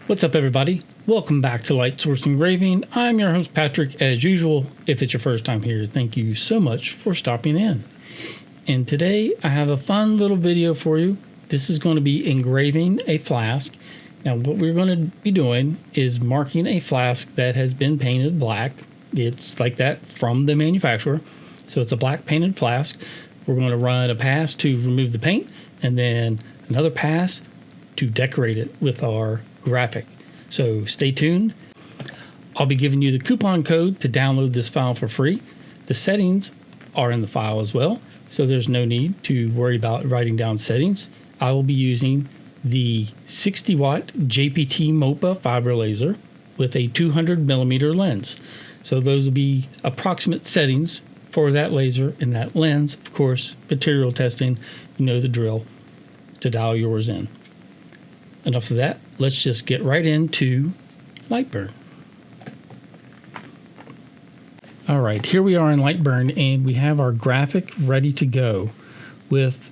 What's up, everybody? Welcome back to Light Source Engraving. I'm your host, Patrick. As usual, if it's your first time here, thank you so much for stopping in. And today I have a fun little video for you. This is going to be engraving a flask. Now, what we're going to be doing is marking a flask that has been painted black. It's like that from the manufacturer. So it's a black painted flask. We're going to run a pass to remove the paint and then another pass to decorate it with our graphic. So stay tuned. I'll be giving you the coupon code to download this file for free. The settings are in the file as well, so there's no need to worry about writing down settings. I will be using the 60 watt JPT MOPA fiber laser with a 200 millimeter lens. So those will be approximate settings for that laser and that lens. Of course, material testing, you know the drill, to dial yours in. Enough of that. Let's just get right into Lightburn. All right, here we are in Lightburn, and we have our graphic ready to go with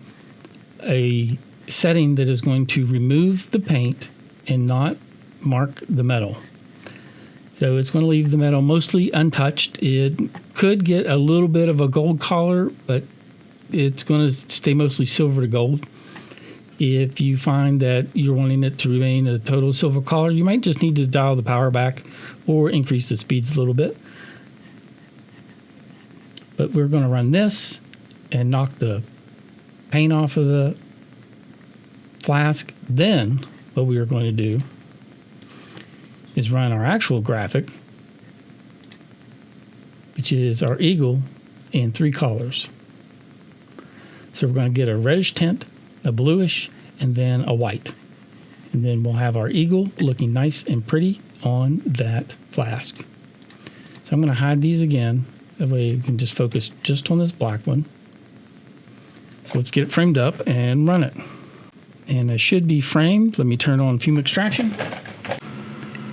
a setting that is going to remove the paint and not mark the metal. So it's going to leave the metal mostly untouched. It could get a little bit of a gold color, but it's going to stay mostly silver to gold. If you find that you're wanting it to remain a total silver color, you might just need to dial the power back or increase the speeds a little bit. But we're going to run this and knock the paint off of the flask. Then what we are going to do is run our actual graphic, which is our eagle in 3 colors. So we're going to get a reddish tint, a bluish, and then a white. And then we'll have our eagle looking nice and pretty on that flask. So I'm going to hide these again. That way you can just focus just on this black one. So let's get it framed up and run it. And it should be framed. Let me turn on fume extraction.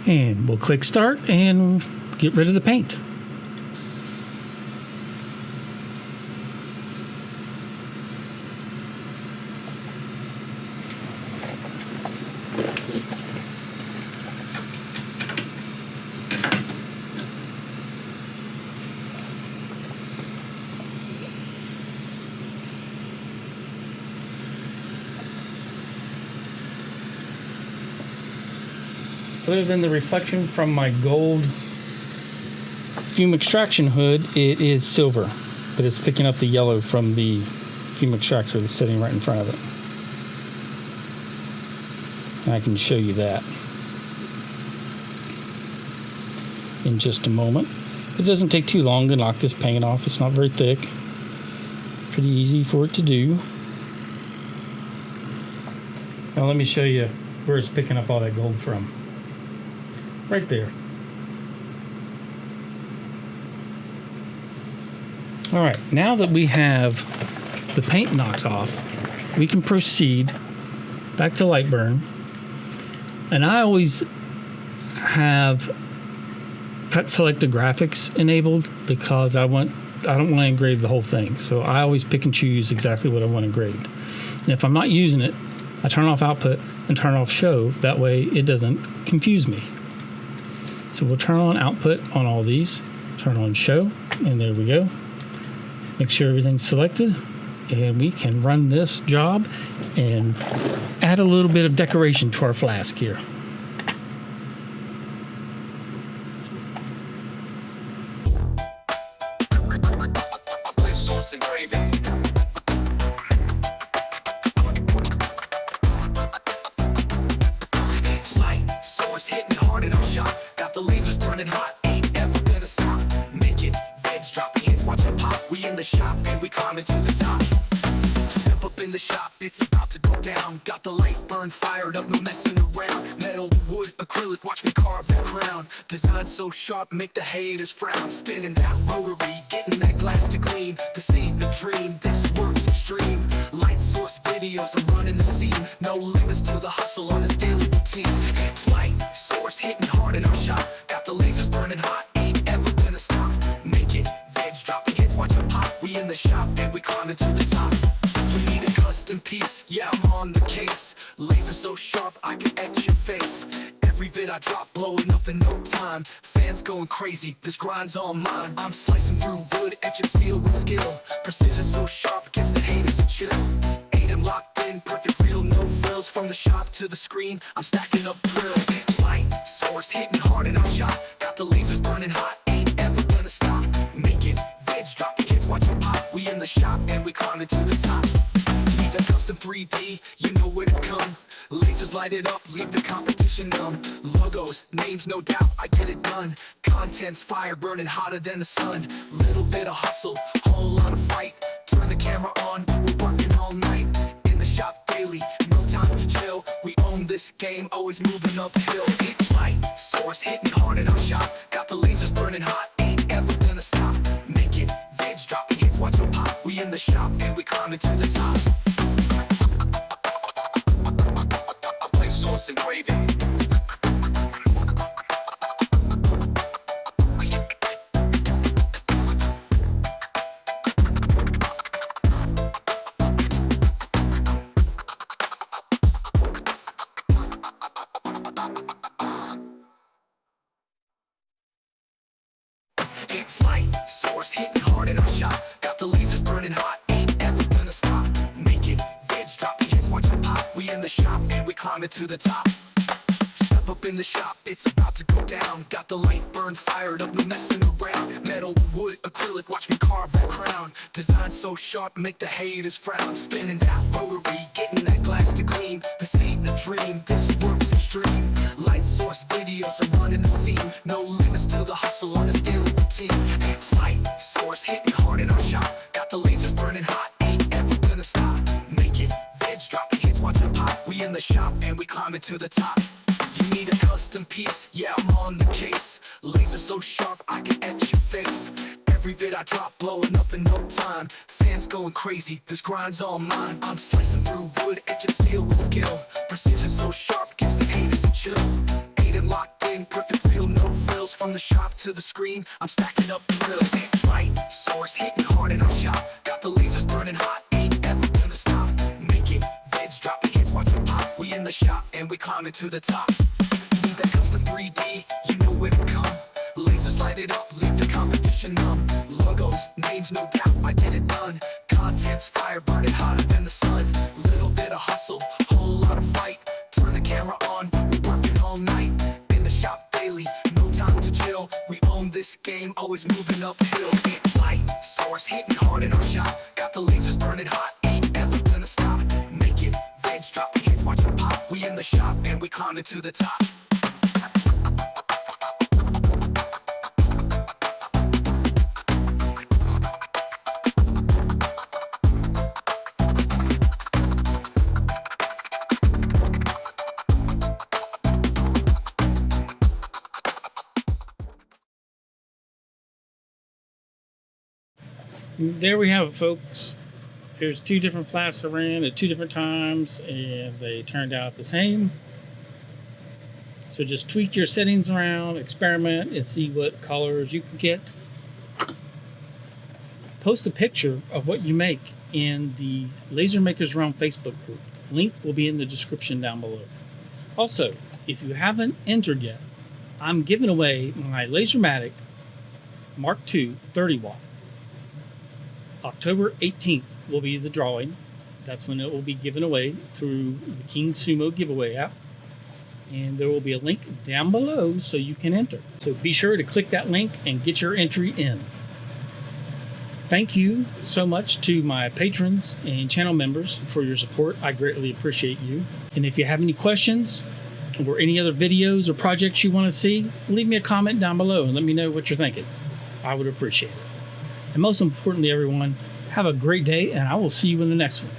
And we'll click start and get rid of the paint. Other than the reflection from my gold fume extraction hood, it is silver, but it's picking up the yellow from the fume extractor that's sitting right in front of it. And I can show you that in just a moment. It doesn't take too long to knock this paint off. It's not very thick. Pretty easy for it to do. Now let me show you where it's picking up all that gold from. Right there. All right, now that we have the paint knocked off, we can proceed back to Lightburn. And I always have cut selected graphics enabled because I don't want to engrave the whole thing. So I always pick and choose exactly what I want engraved. And if I'm not using it, I turn off output and turn off show. That way it doesn't confuse me. So we'll turn on output on all these, turn on show, and there we go. Make sure everything's selected, and we can run this job and add a little bit of decoration to our flask here. Hot, ain't ever gonna stop. Make it, veg drop, hands watch it pop. We in the shop and we climbing to the top. Step up in the shop, it's about to go down. Got the Lightburn fired up, no messing around. Metal, wood, acrylic, watch me carve that crown. Design so sharp, make the haters frown. Spinning that rotary, getting that glass to clean. This ain't a dream, this work's extreme. Light source videos, I'm running the scene. No limits to the hustle on this daily routine. It's light source hitting hard in our shop. Got the lasers burning hot, ain't ever gonna stop. Make it, veg drop, hits watch it pop. We in the shop and we climbing to the top. We need a custom piece, yeah I'm on the case. Laser so sharp I can etch your face. Every video vid I drop, blowing up in no time. Fans going crazy, this grind's all mine. I'm slicing through wood, etching steel with skill. Precision so sharp, gets the haters a chill. Aim locked in, perfect real, no frills. From the shop to the screen, I'm stacking up drills. Light source hitting hard in our shot. Got the lasers burning hot, ain't ever gonna stop. Making vids, dropping hits, watch it pop. We in the shop and we climbing to the top. Need a custom 3D, you know where to come. Lasers light it up, leave the competition numb. Logos, names, no doubt, I get it done. Content's fire, burning hotter than the sun. Little bit of hustle, whole lot of fight. Turn the camera on, we're working all night. In the shop daily, no time to chill. We own this game, always moving uphill. It's light, source hitting hard in our shop. Got the lasers burning hot, ain't ever gonna stop. Making vids, dropping hits, watch them pop. We in the shop and we climbing to the top. Source engraving. It's light, source hitting hard in our shop. Got the lasers burning hot, ain't ever gonna stop. Making vids, dropping hits, watch them pop. We in the shop and we climbing to the top. Step up in the shop, it's about to go down. Got the light burn fired up, no messing around. Metal, wood, acrylic, watch me carve that crown. Design so sharp, make the haters frown. Spinning that rotary, getting that glass to gleam. This ain't a dream, this works extreme. Light source videos, I'm running the scene. No limits to the hustle on this daily routine. It's light source hitting hard in our shop. Got the lasers burning hot, ain't ever gonna stop. Making vids, dropping hits, watch them pop. We in the shop and we climbing to the top. You need a custom piece, yeah, I'm on the case. Laser so sharp, I can etch your face. Every vid I drop, blowing up in no time. Fans going crazy, this grind's all mine. I'm slicing through wood, etching steel with skill. Precision so sharp, gives the haters a chill. Aim locked in, perfect real, no frills. From the shop to the screen, I'm stacking up drills. Light source hitting hard in our shop. Got the lasers burning hot, ain't ever gonna stop. Making vids, dropping hits, watch them pop. We in the shop and we climbing to the top. Need that custom 3D, you know where to come. Lasers light it up, leave the competition numb. Logos, names, no doubt, I get it done. Content's fire, burning hotter than the sun. Little bit of hustle, whole lot of fight. Turn the camera on, we're working all night. In the shop daily, no time to chill. We own this game, always moving uphill. It's light, source hitting hard in our shop. Got the lasers burning hot, ain't ever gonna stop. Making vids, dropping hits, watch them pop. We in the shop and we climbing to the top. There we have it, folks. There's two different flasks I ran at two different times, and they turned out the same. So just tweak your settings around, experiment, and see what colors you can get. Post a picture of what you make in the Laser Makers Realm Facebook group. Link will be in the description down below. Also, if you haven't entered yet, I'm giving away my Lasermatic Mark II 30 watt. October 18th will be the drawing. That's when it will be given away through the King Sumo giveaway app. And there will be a link down below so you can enter. So be sure to click that link and get your entry in. Thank you so much to my patrons and channel members for your support. I greatly appreciate you. And if you have any questions or any other videos or projects you want to see, leave me a comment down below and let me know what you're thinking. I would appreciate it. And most importantly, everyone, have a great day, and I will see you in the next one.